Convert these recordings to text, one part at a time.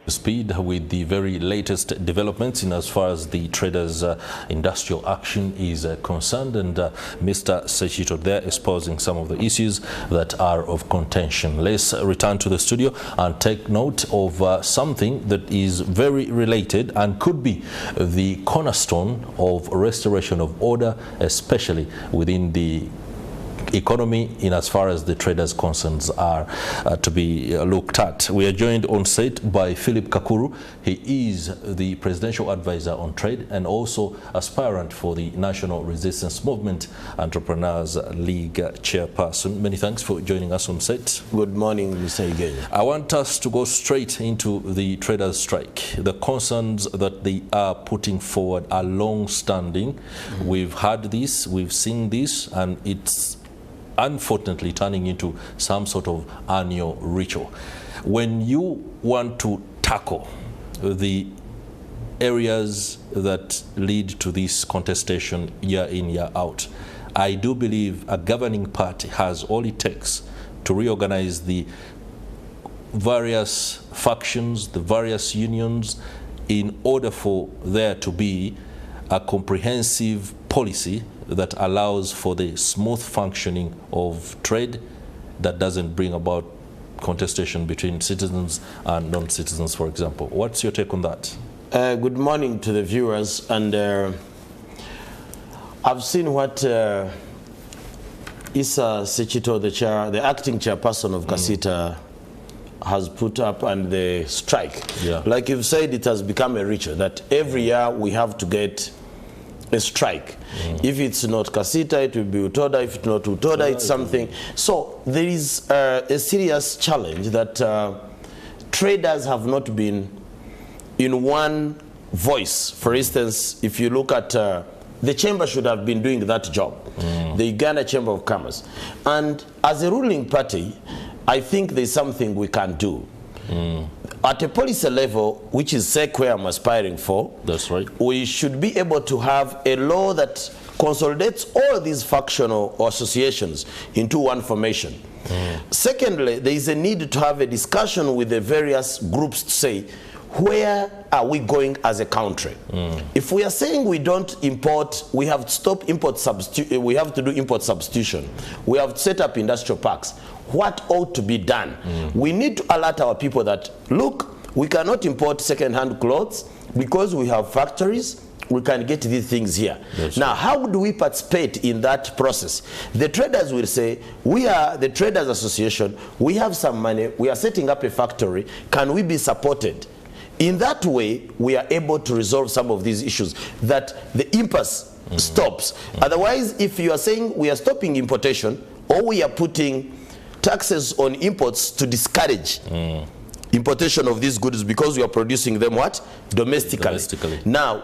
speed with the very latest developments in as far as the traders' industrial action is concerned, and Mr. Sechito there exposing some of the issues that are of contention. Let's return to the studio and take note of something that is very related and could be the cornerstone of restoration of order, especially within the economy in as far as the traders' concerns are to be looked at. We are joined on set by Philip Kakuru. He is the Presidential Advisor on Trade and also aspirant for the National Resistance Movement Entrepreneurs League Chairperson. Many thanks for joining us on set. Good morning, Mr. Igenya. I want us to go straight into the traders' strike. The concerns that they are putting forward are long-standing. We've heard this, we've seen this, and it's unfortunately turning into some sort of annual ritual. When you want to tackle the areas that lead to this contestation year in, year out, I do believe a governing party has all it takes to reorganize the various factions, the various unions, in order for there to be a comprehensive policy that allows for the smooth functioning of trade that doesn't bring about contestation between citizens and non-citizens, for example. What's your take on that? Good morning to the viewers, and I've seen what Issa Sechito, the acting chairperson of Kasita, has put up, and the strike. Yeah. Like you've said, it has become a ritual that every year we have to get a strike. If it's not Kasita, it will be Utoda. If it's not Utoda, it's something. So there is a serious challenge that traders have not been in one voice. For instance, if you look at the chamber should have been doing that job, the Uganda Chamber of Commerce. And as a ruling party, I think there's something we can do. At a policy level, which is SEC where I'm aspiring for, that's right, we should be able to have a law that consolidates all these factional associations into one formation. Secondly, there is a need to have a discussion with the various groups to say, where are we going as a country? If we are saying we don't import, we have to stop import substitution, we have to do import substitution, we have to set up industrial parks, what ought to be done? We need to alert our people that, look, we cannot import second-hand clothes because we have factories, we can get these things here. That's now, right. How do we participate in that process? The traders will say, we are the Traders Association, we have some money, we are setting up a factory, can we be supported? In that way, we are able to resolve some of these issues, that the impasse stops. Otherwise, if you are saying we are stopping importation, or we are putting taxes on imports to discourage importation of these goods because we are producing them what? Domestically. Now,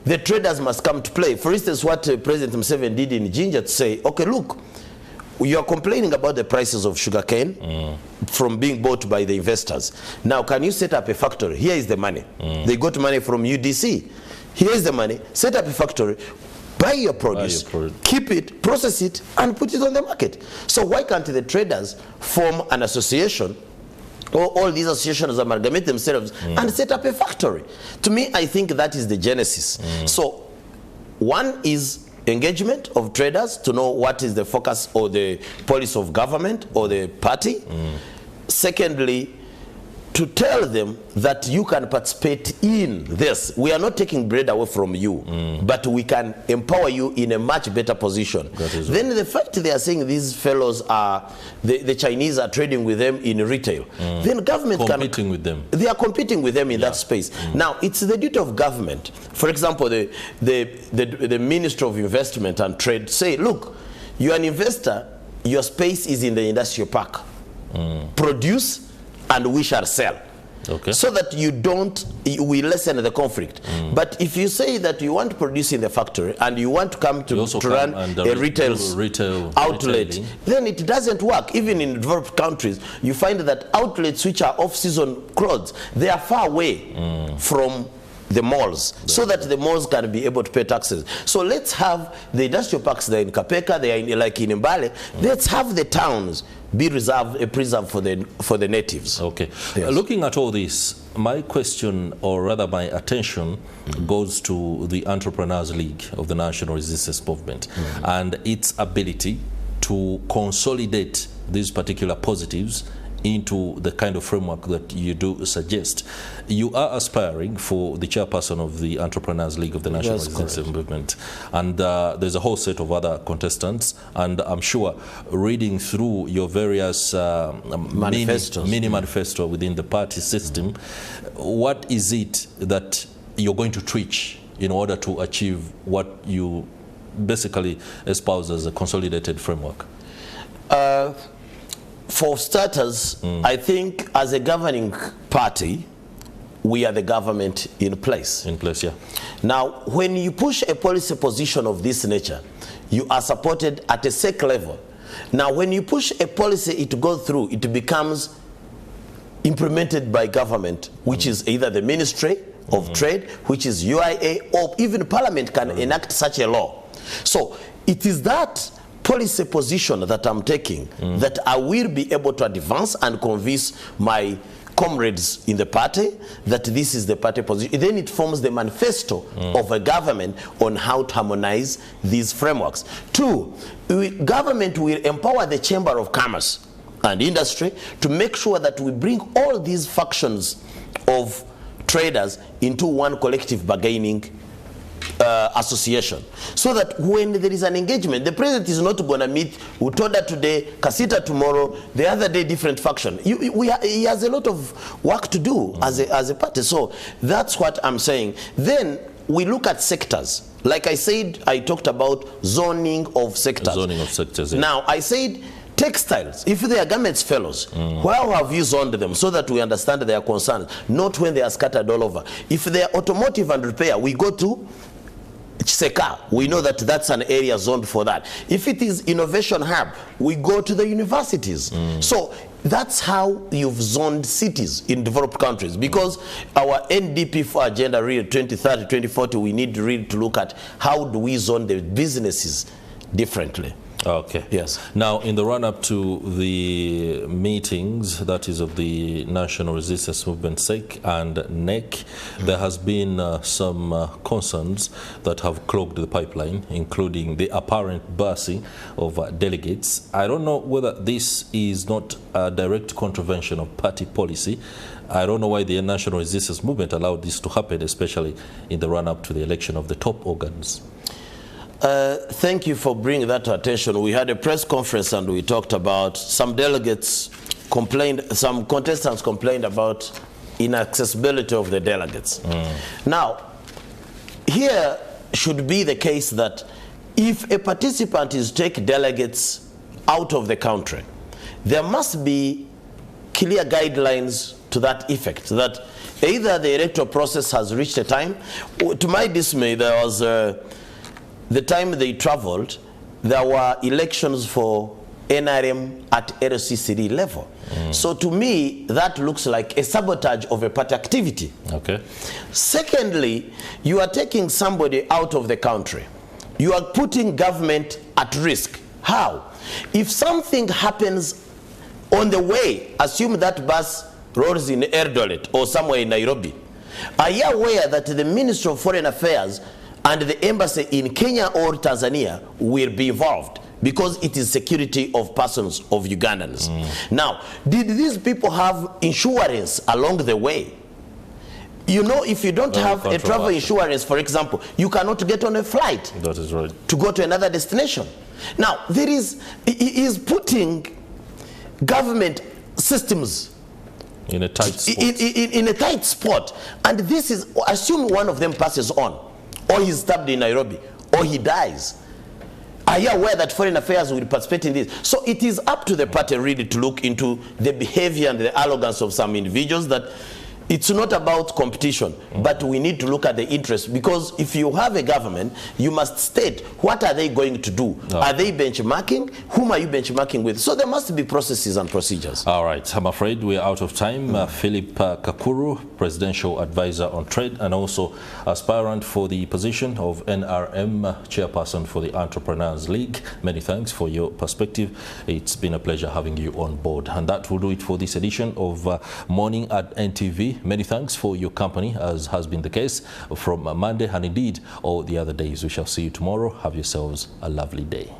the traders must come to play. For instance, what President Museveni did in Jinja to say, okay, look, you are complaining about the prices of sugarcane from being bought by the investors. Now, can you set up a factory? Here is the money. They got money from UDC. Here is the money. Set up a factory. Buy your produce, keep it, process it, and put it on the market. So why can't the traders form an association, or all these associations amalgamate themselves and set up a factory? To me, I think that is the genesis. So one is engagement of traders to know what is the focus or the policy of government or the party. Secondly, to tell them that you can participate in this. We are not taking bread away from you, but we can empower you in a much better position. Then the fact they are saying these fellows are, the Chinese are trading with them in retail, then government competing with them. They are competing with them in that space. Now, it's the duty of government. For example, the Minister of Investment and Trade say, look, you're an investor, your space is in the industrial park. Produce and we shall sell. Okay. So that we lessen the conflict. But if you say that you want to produce in the factory and you want to come to run a retail outlet, then it doesn't work. Even in developed countries, you find that outlets which are off-season clothes, they are far away from the malls, so that the malls can be able to pay taxes. So let's have the industrial parks there in Kapeka, they are like in Mbale. Let's have the towns be preserved for the natives. Okay. Yes. Looking at all this, my question, or rather my attention, goes to the Entrepreneurs League of the National Resistance Movement and its ability to consolidate these particular positives into the kind of framework that you do suggest. You are aspiring for the chairperson of the Entrepreneurs League of the National Resistance Movement, and there's a whole set of other contestants, and I'm sure reading through your various mini manifesto within the party system, what is it that you're going to tweak in order to achieve what you basically espouse as a consolidated framework? For starters, I think as a governing party, we are the government in place. In place, yeah. Now, when you push a policy position of this nature, you are supported at a SEC level. Now, when you push a policy, it goes through, it becomes implemented by government, which is either the Ministry of Trade, which is UIA, or even Parliament can enact such a law. So, it is that policy position that I'm taking that I will be able to advance and convince my comrades in the party that this is the party position. Then it forms the manifesto of a government on how to harmonize these frameworks. Two, government will empower the Chamber of Commerce and Industry to make sure that we bring all these factions of traders into one collective bargaining association, so that when there is an engagement, the president is not going to meet Utoda today, Kasita tomorrow, the other day different faction. He has a lot of work to do as a party. So that's what I'm saying. Then we look at sectors. Like I said, I talked about zoning of sectors. Zoning of sectors, yeah. Now, I said textiles, if they are garments fellows, where have you zoned them so that we understand their concerns, not when they are scattered all over. If they are automotive and repair, we go to Seka, we know that that's an area zoned for that. If it is innovation hub, we go to the universities. So that's how you've zoned cities in developed countries, because our NDP for agenda really 2030, 2040, we need really to look at how do we zone the businesses differently. Okay. Yes. Now, in the run-up to the meetings, that is of the National Resistance Movement SEC and NEC, there has been some concerns that have clogged the pipeline, including the apparent busing of delegates. I don't know whether this is not a direct contravention of party policy. I don't know why the National Resistance Movement allowed this to happen, especially in the run-up to the election of the top organs. Thank you for bringing that to attention. We had a press conference and we talked about some delegates complained, some contestants complained about inaccessibility of the delegates. Now, here should be the case that if a participant is to take delegates out of the country, there must be clear guidelines to that effect, that either the electoral process has reached a time. To my dismay, there was the time they traveled, there were elections for NRM at LCCD level. So to me, that looks like a sabotage of a party activity. Okay. Secondly, you are taking somebody out of the country. You are putting government at risk. How? If something happens on the way, assume that bus rolls in Eldoret or somewhere in Nairobi, are you aware that the Ministry of Foreign Affairs and the embassy in Kenya or Tanzania will be involved, because it is security of persons of Ugandans? Now, did these people have insurance along the way? You know, if you don't have a travel insurance, for example, you cannot get on a flight. That is right. To go to another destination. Now, he is putting government systems in a tight spot. In a tight spot. And this is, assume one of them passes on, or he's stabbed in Nairobi, or he dies. Are you aware that Foreign Affairs will participate in this? So it is up to the party really to look into the behavior and the arrogance of some individuals, that it's not about competition, but we need to look at the interest, because if you have a government, you must state what are they going to do. Are they benchmarking? Whom are you benchmarking with? So there must be processes and procedures. All right, I'm afraid we're out of time. Philip Kakuru, Presidential Advisor on Trade and also aspirant for the position of NRM Chairperson for the Entrepreneurs League. Many thanks for your perspective. It's been a pleasure having you on board. And that will do it for this edition of Morning at NTV. many thanks for your company, as has been the case from Monday and indeed all the other days. We shall see you tomorrow. Have yourselves a lovely day.